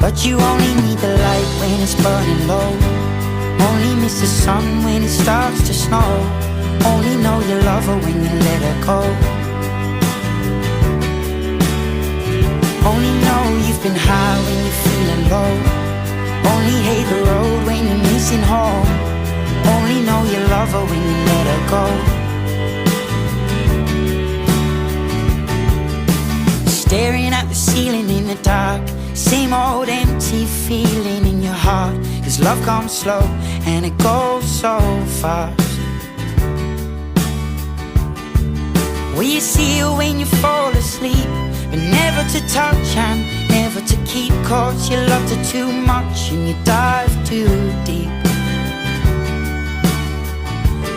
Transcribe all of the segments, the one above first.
But you only need the light when it's burning low. Only miss the sun when it starts to snow. Only know you love her when you let her go. Only know you've been high when you're feeling low. Only hate the road when you're missing home. Only know you love her when you let her go. Staring at the ceiling in the dark, same old empty feeling in your heart. Cause love comes slow and it goes so fast. Will you see her when you fall asleep? But never to touch and never to keep. Cause you loved her too much and you dive too deep.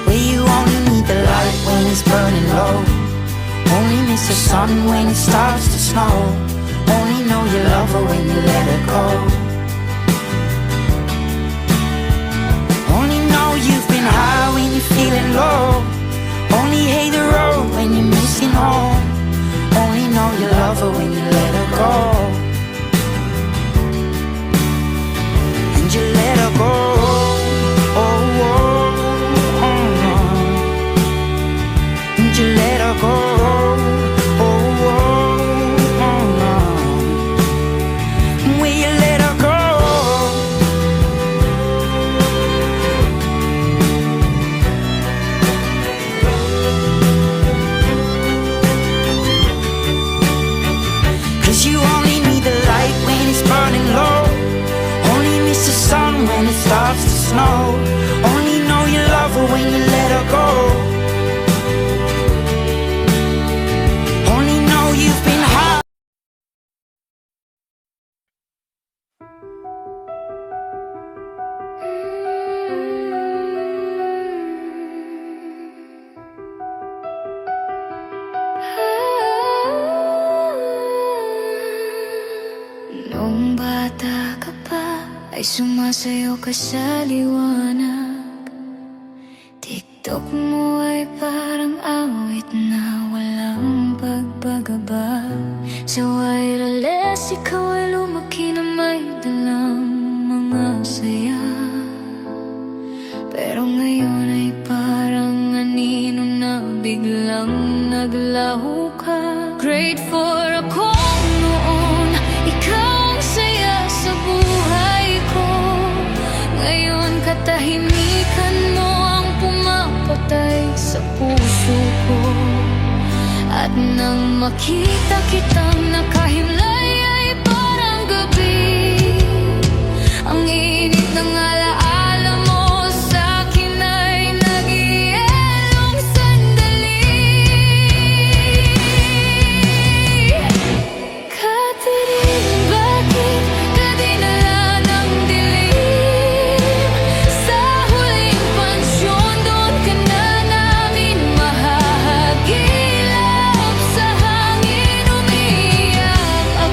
Where you only need the light when it's burning low. Only miss the sun when it starts to snow. Only know you love her when you let her go. Only know you've been high when you're feeling low. Only hate the road when you're missing home. Only know you love her when you let her go. And you let her go. Oh, oh, oh, oh. And you let her go. Oh, oh, oh, oh. Will you let her go? You only need the light when it's burning low. Only miss the sun when it starts to snow. Only know you love her when you let her go. Only know you've been high. Noong bata ka pa, ay sumasayaw ka sa liwanag. TikTok mo ay parang awit na walang pagbagaba. Sa wireless, ikaw ay lumaki na may dalang mga saya. Pero ngayon ay parang anino na biglang naglaho ka. Grateful ako noon, ikaw ang saya sa buhay ko. Ngayon katahimikan mo ang pumapatay sa puso ko. At nang makita kitang nakahimlay ay parang gabi. Ang init ng alaala mo sa'kin ay nag-ielong sandali. Catherine, bakit ka dinala ng dilim? Sa huling pansyon doon ka na namin mahahagilap. Sa hangin umiiyak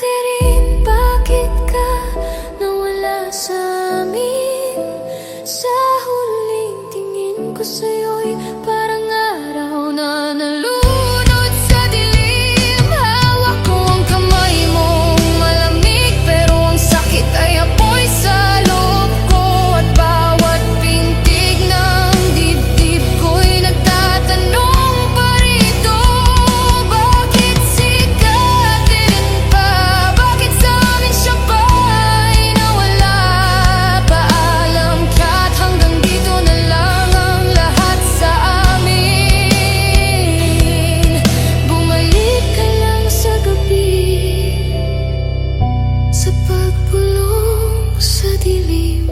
Catherine, bakit ka nawala sa amin? Sa huling tingin ko sa'yo'y parang araw na nalunod sa dilim. Hawak ko ang kamay mong malamig, pero ang sakit ay apoy sa loob ko. At bawat pintig ng dibdib ko'y nagtatanong pa rito. Bakit si Catherine pa? Bakit sa amin siya pa ay nawala? Paalam ka't hanggang dito na lang ang lahat sa amin. Bumalik ka lang sa gabi, sa pagpulong sa dilim.